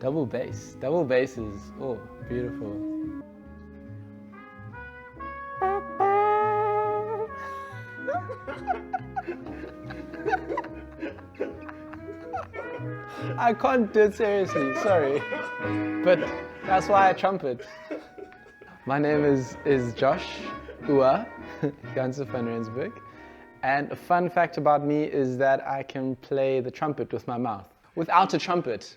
Double bass. Double bass is, oh, beautiful. I can't do it seriously, sorry. But that's why I trumpet. My name is Josh Ua, Janse Van Rensberg. And a fun fact about me is that I can play the trumpet with my mouth, without a trumpet.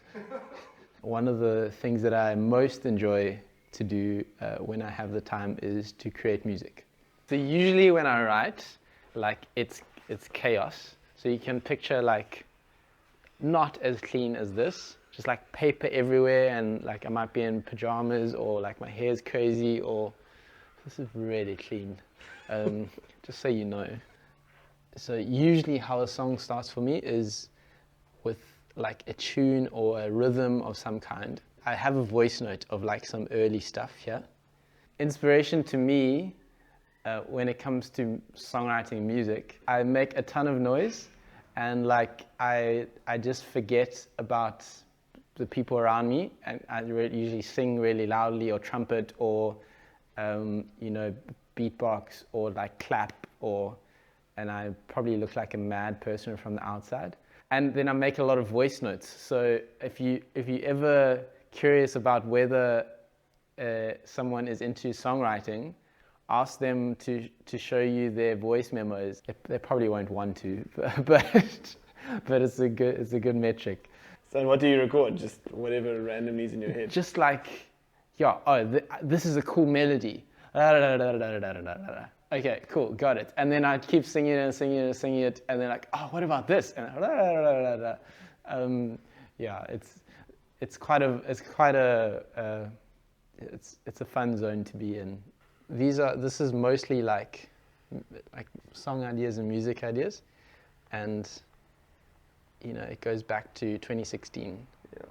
One of the things that I most enjoy to do when I have the time is to create music. So usually when I write, like it's chaos. So you can picture like not as clean as this, just like paper everywhere, and like I might be in pajamas, or like my hair's crazy, or this is really clean, just so you know. So usually how a song starts for me is with like a tune or a rhythm of some kind. I have a voice note of like some early stuff here. Inspiration to me, when it comes to songwriting music, I make a ton of noise, and like I just forget about the people around me, and I usually sing really loudly, or trumpet, or beatbox, or like clap, and I probably look like a mad person from the outside. And then I make a lot of voice notes. So if you ever curious about whether someone is into songwriting, ask them to show you their voice memos. They probably won't want to, but it's a good metric. So what do you record? Just whatever randomly is in your head? Just like, yeah, this is a cool melody. Okay, cool, got it. And then I'd keep singing it and singing it and singing it, and then like, oh, what about this? And yeah, it's a fun zone to be in. This is mostly like song ideas and music ideas, and it goes back to 2016. Yeah.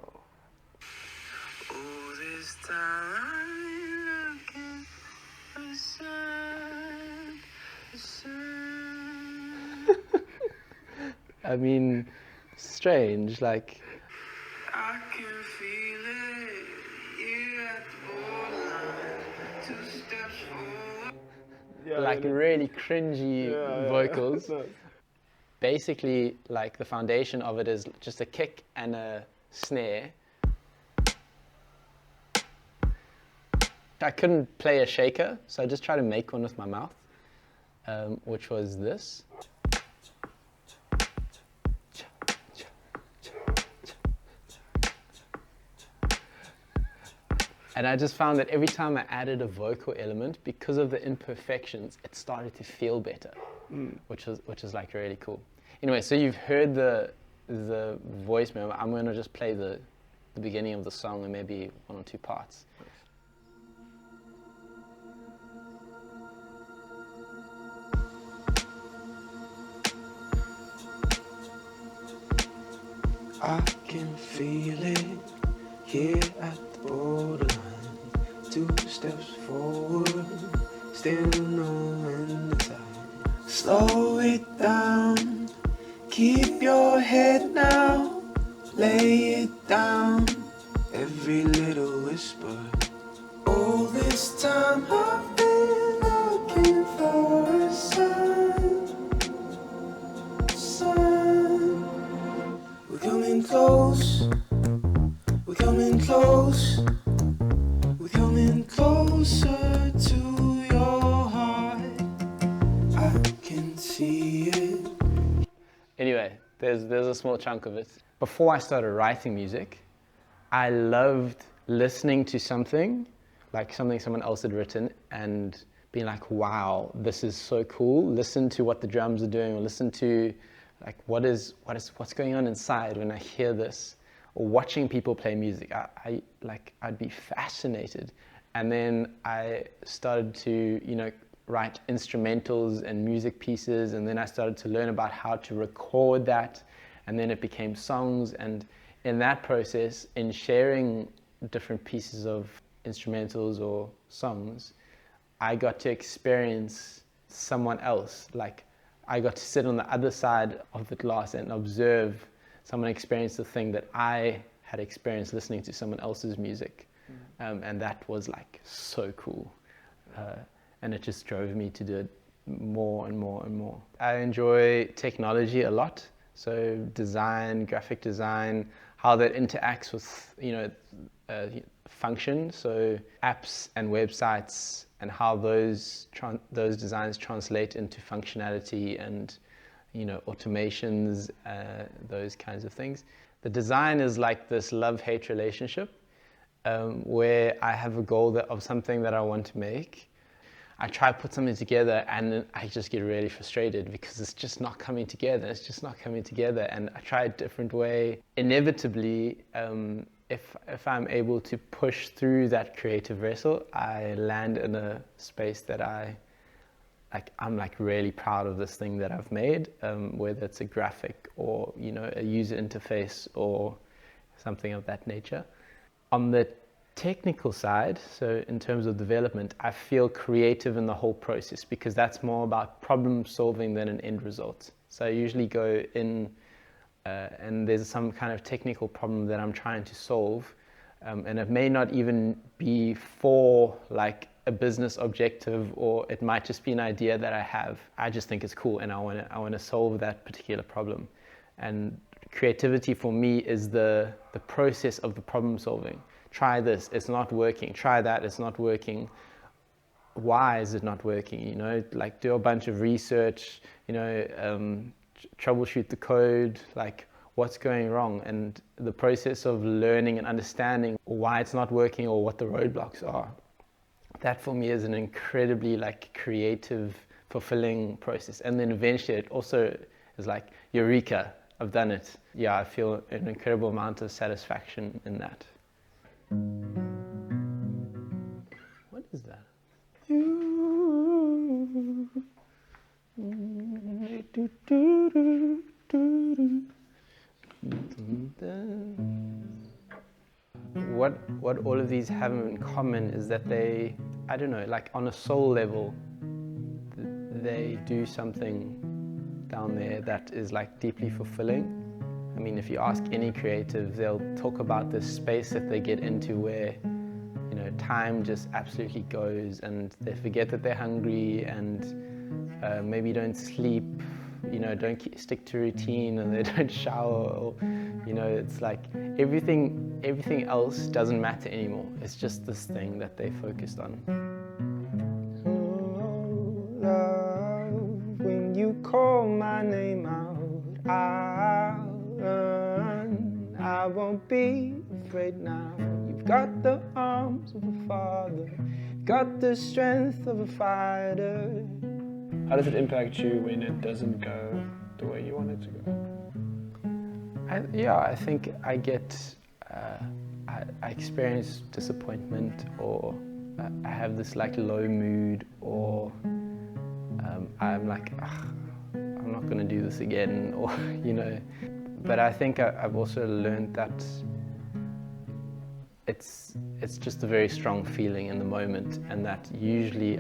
Oh, this time looking for the sun. I mean, strange, like. I can feel it. You at the borderline. 2 steps forward. Yeah, Like really cringy vocals. Yeah. Basically, like the foundation of it is just a kick and a snare. I couldn't play a shaker, so I just tried to make one with my mouth, which was this. And I just found that every time I added a vocal element, because of the imperfections, it started to feel better, which is like really cool. Anyway, so you've heard the voice memo. I'm going to just play the beginning of the song and maybe 1 or 2 parts. I can feel it here at the borderline. 2 steps forward, still knowing the time. Slow it down, keep your head now, lay it down, every little whisper. All this time I've been looking for a sign. We're coming close, we're coming close, we're coming closer to your heart. I can see it. Anyway, there's a small chunk of it. Before I started writing music, I loved listening to something, like something someone else had written, and being like, wow, this is so cool. Listen to what the drums are doing, or listen to like what's going on inside when I hear this, or watching people play music. I'd be fascinated. And then I started to write instrumentals and music pieces, and then I started to learn about how to record that, and then it became songs. And in that process, in sharing different pieces of instrumentals or songs, I got to experience someone else. Like, I got to sit on the other side of the glass and observe someone experience the thing that I had experience listening to someone else's music, and that was like so cool, and it just drove me to do it more and more and more. I enjoy technology a lot, so design, graphic design, how that interacts with function, so apps and websites, and how those designs translate into functionality and automations, those kinds of things. The design is like this love-hate relationship, where I have a goal of something that I want to make. I try to put something together and then I just get really frustrated because it's just not coming together. It's just not coming together, and I try a different way. Inevitably, if I'm able to push through that creative wrestle, I land in a space that I'm like really proud of this thing that I've made, whether it's a graphic or a user interface or something of that nature. On the technical side, so in terms of development, I feel creative in the whole process because that's more about problem solving than an end result. So I usually go in and there's some kind of technical problem that I'm trying to solve, and it may not even be for like a business objective, or it might just be an idea that I have. I just think it's cool and I want to solve that particular problem. And creativity for me is the process of the problem solving. Try this, it's not working. Try that, it's not working. Why is it not working? Like do a bunch of research, troubleshoot the code, like what's going wrong, and the process of learning and understanding why it's not working or what the roadblocks are. That for me is an incredibly like creative, fulfilling process. And then eventually it also is like, eureka, I've done it. Yeah, I feel an incredible amount of satisfaction in that. What is that? What all of these have in common is that they, I don't know, like on a soul level, they do something down there that is like deeply fulfilling. I mean, if you ask any creative, they'll talk about this space that they get into where, time just absolutely goes, and they forget that they're hungry, and maybe don't sleep, don't stick to routine, and they don't shower, or, it's like everything else doesn't matter anymore. It's just this thing that they focused on. Oh, love, when you call my name out, I'll run. I won't be afraid now. You've got the arms of a father, got the strength of a fighter. How does it impact you when it doesn't go the way you want it to go? I think I get, I experience disappointment, or I have this like low mood, or I'm like, I'm not gonna do this again, or But I think I've also learned that it's just a very strong feeling in the moment, and that usually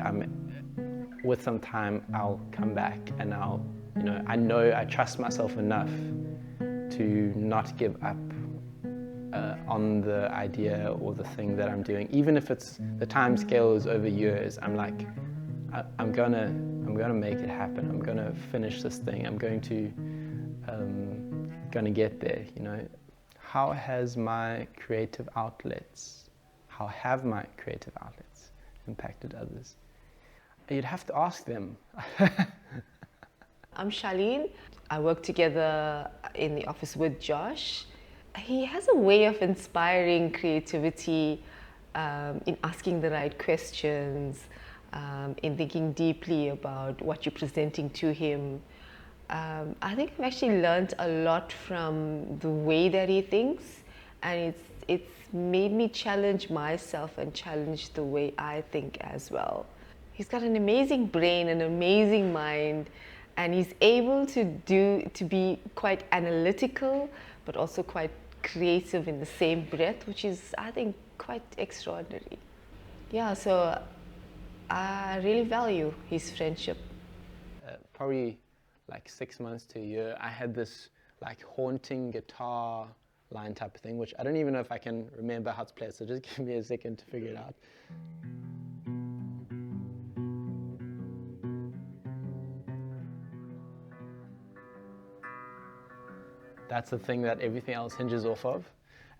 with some time I'll come back and I trust myself enough to not give up on the idea or the thing that I'm doing, even if the time scale is over years. I'm like, I'm gonna make it happen. I'm gonna finish this thing. I'm going to get there. How have my creative outlets impacted others? You'd have to ask them. I'm Charlene. I work together in the office with Josh. He has a way of inspiring creativity, in asking the right questions, in thinking deeply about what you're presenting to him. I think I've actually learned a lot from the way that he thinks, and it's made me challenge myself and challenge the way I think as well. He's got an amazing brain, an amazing mind, and he's able to be quite analytical, but also quite creative in the same breath, which is, I think, quite extraordinary. Yeah, so I really value his friendship. Probably like 6 months to a year, I had this like haunting guitar line type of thing, which I don't even know if I can remember how to play it, so just give me a second to figure it out. That's the thing that everything else hinges off of.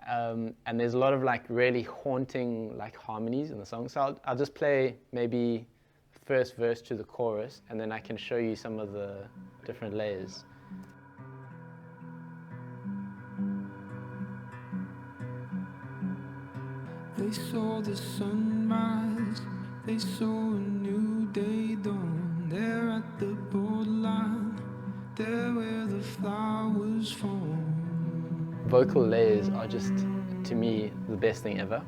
And there's a lot of like really haunting like harmonies in the song. So I'll just play maybe first verse to the chorus, and then I can show you some of the different layers. They saw the sunrise, they saw a new day dawn. There at the borderline, there where the flowers fall. Vocal layers are just, to me, the best thing ever.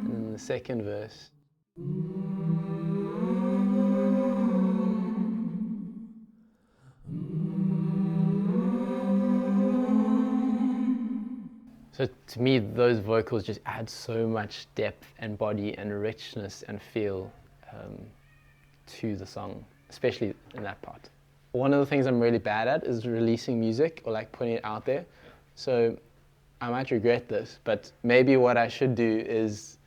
And then the second verse. So to me, those vocals just add so much depth and body and richness and feel to the song, especially in that part. One of the things I'm really bad at is releasing music or like putting it out there. So I might regret this, but maybe what I should do is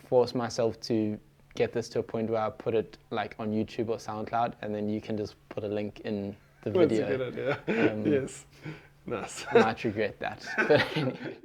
force myself to get this to a point where I put it like on YouTube or SoundCloud, and then you can just put a link in the video. That's a good idea. Yes. Nice. I might regret that. But anyway.